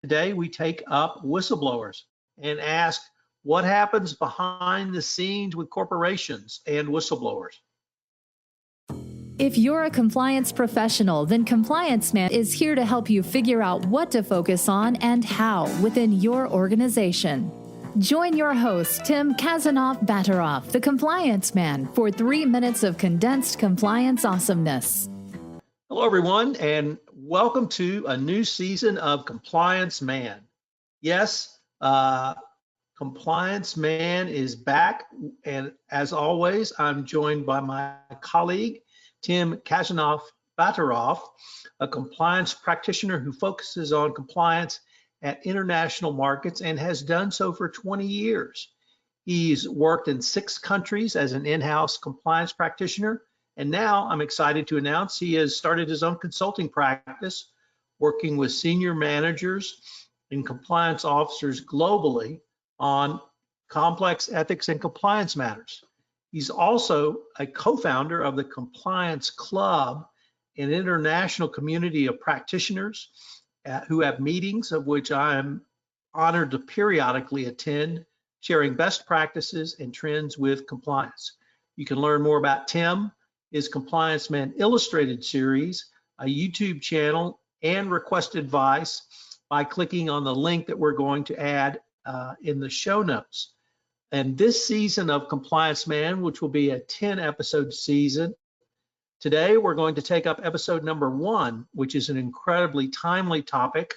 Today we take up whistleblowers and ask what happens behind the scenes with corporations and whistleblowers. If you're a compliance professional, then Compliance Man is here to help you figure out what to focus on and how within your organization. Join your host, Tim Khasanov-Batirov, the Compliance Man, for 3 minutes of condensed compliance awesomeness. Hello, everyone, and welcome to a new season of Compliance Man. Yes, Compliance Man is back, and as always, I'm joined by my colleague, Tim Khasanov-Batirov, a compliance practitioner who focuses on compliance at international markets and has done so for 20 years. He's worked in 6 countries as an in-house compliance practitioner, and now I'm excited to announce he has started his own consulting practice, working with senior managers and compliance officers globally on complex ethics and compliance matters. He's also a co-founder of the Compliance Club, an international community of practitioners who have meetings of which I am honored to periodically attend, sharing best practices and trends with compliance. You can learn more about Tim, his Compliance Man Illustrated series, a YouTube channel, and request advice by clicking on the link that we're going to add in the show notes. And this season of Compliance Man, which will be a 10-episode season, today we're going to take up episode number 1, which is an incredibly timely topic.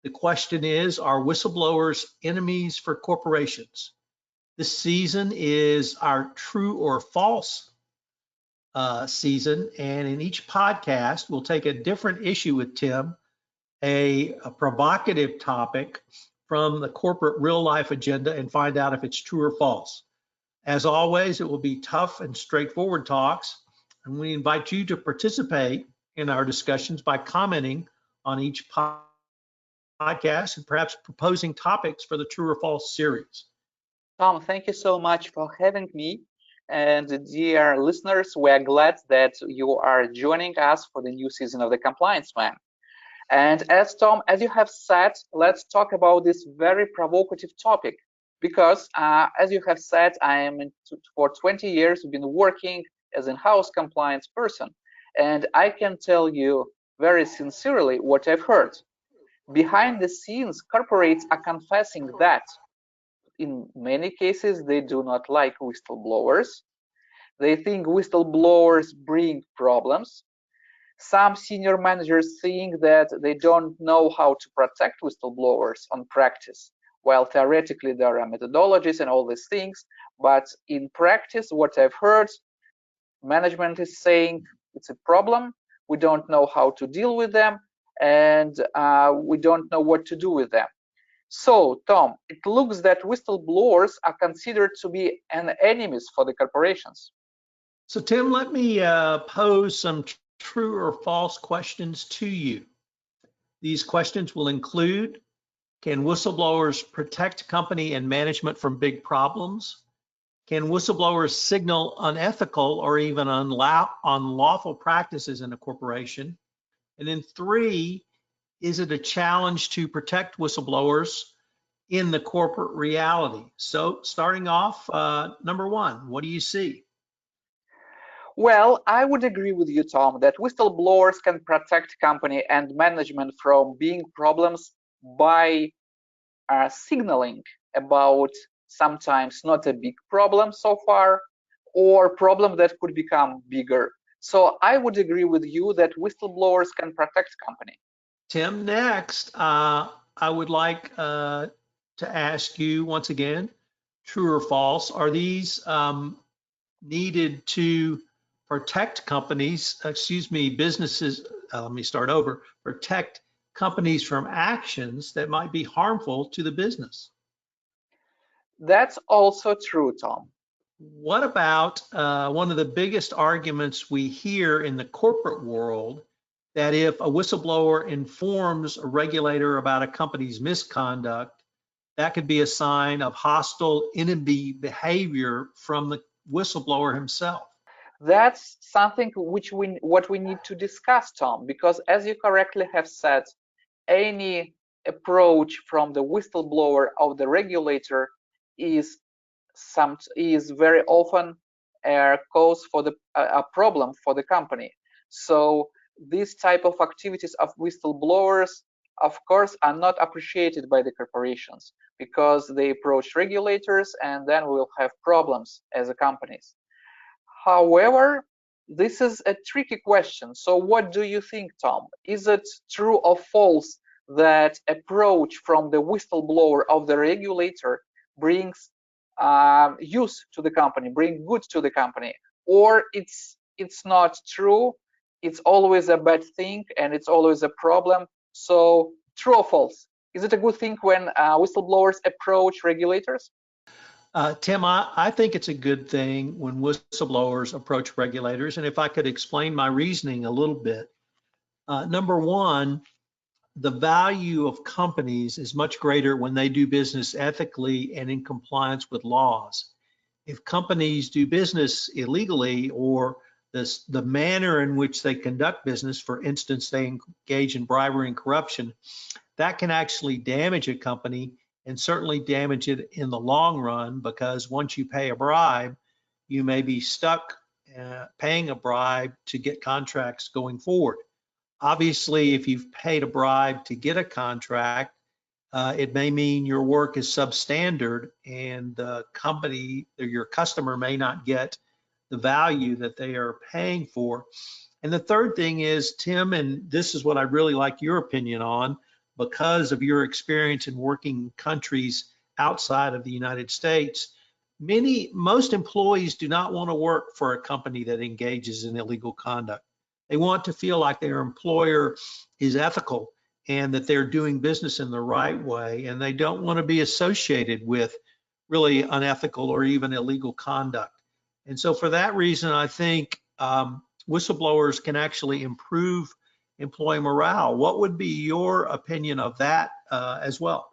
The question is, are whistleblowers enemies for corporations? This season is our true or false season, and in each podcast, we'll take a different issue with Tim, a provocative topic from the corporate real-life agenda, and find out if it's true or false. As always, it will be tough and straightforward talks, and we invite you to participate in our discussions by commenting on each podcast and perhaps proposing topics for the true or false series. Tom, thank you so much for having me. And dear listeners, we're glad that you are joining us for the new season of the Compliance Man. And as Tom, as you have said, let's talk about this very provocative topic, because as you have said, I am for 20 years been working as an in-house compliance person, and I can tell you very sincerely what I've heard. Behind the scenes, corporates are confessing that in many cases they do not like whistleblowers. They think whistleblowers bring problems. Some senior managers think that they don't know how to protect whistleblowers on practice, while theoretically there are methodologies and all these things, but in practice, what I've heard, management is saying it's a problem, we don't know how to deal with them, and we don't know what to do with them. So, Tom, it looks that whistleblowers are considered to be enemies for the corporations. So, Tim, let me pose some true or false questions to you. These questions will include, can whistleblowers protect company and management from big problems? Can whistleblowers signal unethical or even unlawful practices in a corporation? And then 3, is it a challenge to protect whistleblowers in the corporate reality? So starting off, number 1, what do you see? Well, I would agree with you, Tom, that whistleblowers can protect company and management from being problems by signaling about sometimes not a big problem so far, or problem that could become bigger. So I would agree with you that whistleblowers can protect company. Tim, next, I would like to ask you once again, true or false, are these needed to protect businesses, let me start over, protect companies from actions that might be harmful to the business? That's also true, Tom. What about one of the biggest arguments we hear in the corporate world, that if a whistleblower informs a regulator about a company's misconduct, that could be a sign of hostile enemy behavior from the whistleblower himself? That's something what we need to discuss, Tom, because as you correctly have said, any approach from the whistleblower of the regulator is very often a cause for a problem for the company. So this type of activities of whistleblowers, of course, are not appreciated by the corporations because they approach regulators and then we'll have problems as a companies. However, this is a tricky question. So what do you think, Tom? Is it true or false that approach from the whistleblower of the regulator brings use to the company, bring good to the company, or it's not true, it's always a bad thing and it's always a problem? So true or false? Is it a good thing when whistleblowers approach regulators? Tim, I think it's a good thing when whistleblowers approach regulators. And if I could explain my reasoning a little bit, number one, the value of companies is much greater when they do business ethically and in compliance with laws. If companies do business illegally, or the manner in which they conduct business, for instance, they engage in bribery and corruption, that can actually damage a company and certainly damage it in the long run, because once you pay a bribe, you may be stuck paying a bribe to get contracts going forward. Obviously, if you've paid a bribe to get a contract, it may mean your work is substandard and the company or your customer may not get the value that they are paying for. And the third thing is, Tim, and this is what I really like your opinion on, because of your experience in working in countries outside of the United States, most employees do not want to work for a company that engages in illegal conduct. They want to feel like their employer is ethical and that they're doing business in the right way, and they don't want to be associated with really unethical or even illegal conduct. And so for that reason, I think whistleblowers can actually improve employee morale. What would be your opinion of that as well?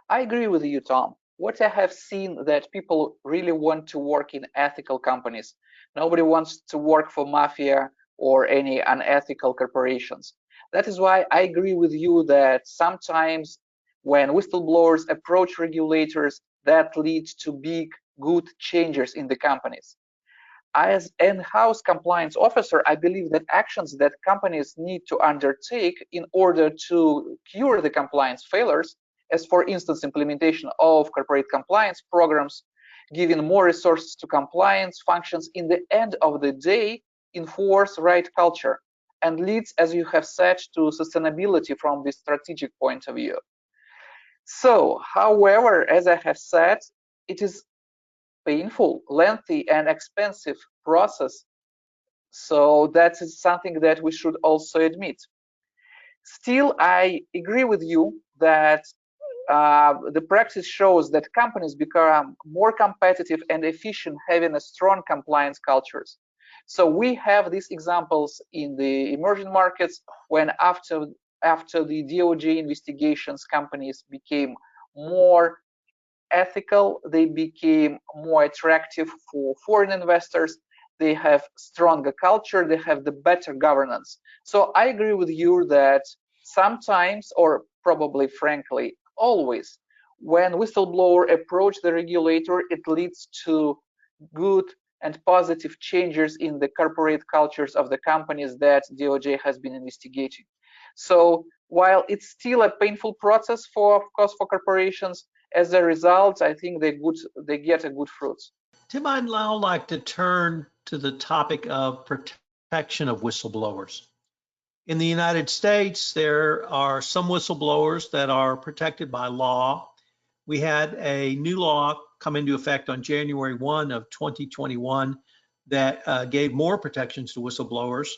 I agree with you, Tom. What I have seen that people really want to work in ethical companies. Nobody wants to work for mafia or any unethical corporations. That is why I agree with you that sometimes when whistleblowers approach regulators, that leads to big, good changes in the companies. As an in-house compliance officer, I believe that actions that companies need to undertake in order to cure the compliance failures, as for instance, implementation of corporate compliance programs, giving more resources to compliance functions, in the end of the day, enforce right culture and leads, as you have said, to sustainability from the strategic point of view. So, however, as I have said, it is painful, lengthy, and expensive process. So that is something that we should also admit. Still, I agree with you that the practice shows that companies become more competitive and efficient having a strong compliance cultures. So we have these examples in the emerging markets when after the DOJ investigations, companies became more ethical, they became more attractive for foreign investors, they have stronger culture, they have the better governance. So I agree with you that sometimes, or probably frankly always, when whistleblower approach the regulator, it leads to good and positive changes in the corporate cultures of the companies that DOJ has been investigating. So while it's still a painful process for, of course, for corporations, as a result, I think they get a good fruits. Tim, I'd now like to turn to the topic of protection of whistleblowers. In the United States, there are some whistleblowers that are protected by law. We had a new law come into effect on January 1 of 2021 that gave more protections to whistleblowers.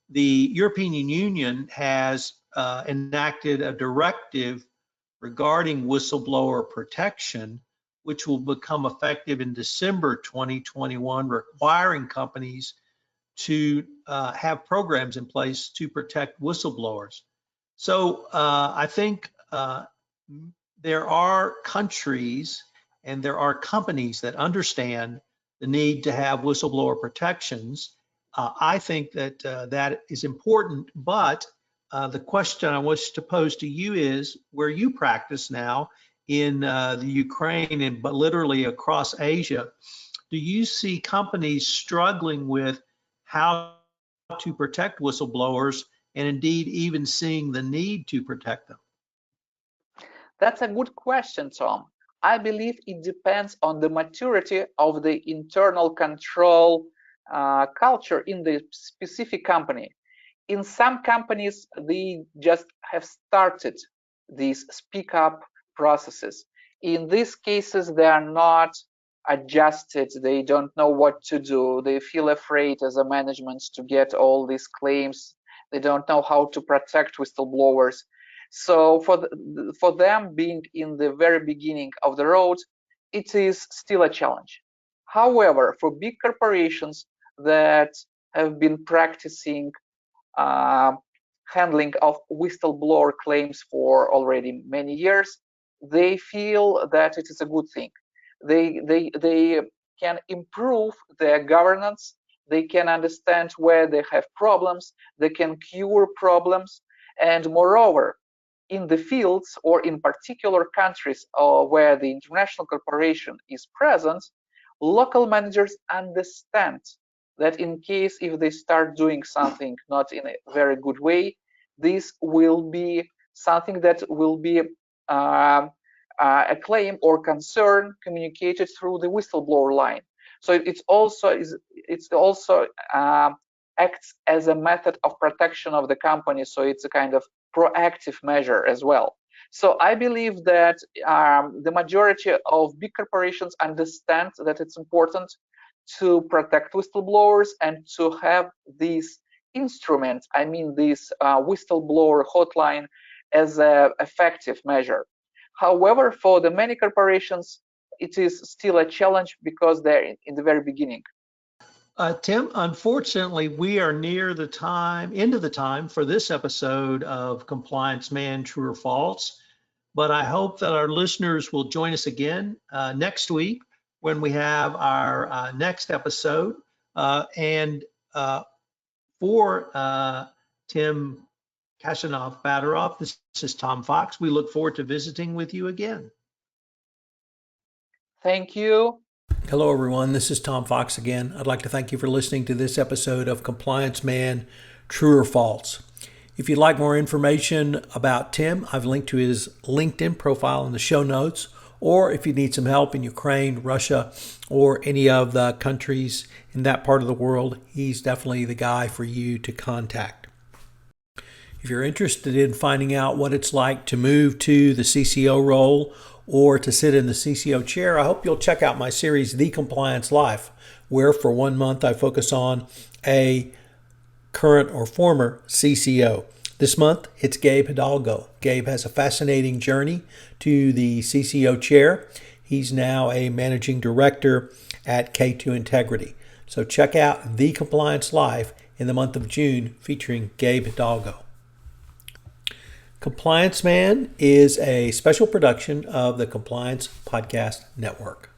The European Union has enacted a directive regarding whistleblower protection, which will become effective in December 2021, requiring companies to have programs in place to protect whistleblowers. So I think there are countries and there are companies that understand the need to have whistleblower protections. I think that that is important, but the question I wish to pose to you is, where you practice now in the Ukraine and but literally across Asia, do you see companies struggling with how to protect whistleblowers and indeed even seeing the need to protect them? That's a good question, Tom. I believe it depends on the maturity of the internal control culture in the specific company. In some companies, they just have started these speak up processes. In these cases, they are not adjusted. They don't know what to do. They feel afraid as a management to get all these claims. They don't know how to protect whistleblowers. So for them, being in the very beginning of the road, it is still a challenge. However, for big corporations that have been practicing handling of whistleblower claims for already many years, they feel that it is a good thing. They can improve their governance. They can understand where they have problems. They can cure problems. And moreover, in the fields or in particular countries where the international corporation is present, local managers understand that in case if they start doing something not in a very good way, this will be something that will be a claim or concern communicated through the whistleblower line. So it also acts as a method of protection of the company. So it's a kind of proactive measure as well. So I believe that the majority of big corporations understand that it's important to protect whistleblowers and to have these instruments, I mean this whistleblower hotline, as an effective measure. However, for the many corporations, it is still a challenge because they're in the very beginning. Tim, unfortunately, we are near the end of the time for this episode of Compliance Man, True or False. But I hope that our listeners will join us again next week when we have our next episode. And for Tim Khasanov-Batirov, this is Tom Fox. We look forward to visiting with you again. Thank you. Hello, everyone. This is Tom Fox again. I'd like to thank you for listening to this episode of Compliance Man, True or False. If you'd like more information about Tim, I've linked to his LinkedIn profile in the show notes. Or if you need some help in Ukraine, Russia, or any of the countries in that part of the world, he's definitely the guy for you to contact. If you're interested in finding out what it's like to move to the CCO role or to sit in the CCO chair, I hope you'll check out my series, The Compliance Life, where for 1 month I focus on a current or former CCO. This month, it's Gabe Hidalgo. Gabe has a fascinating journey to the CCO chair. He's now a managing director at K2 Integrity. So check out The Compliance Life in the month of June, featuring Gabe Hidalgo. Compliance Man is a special production of the Compliance Podcast Network.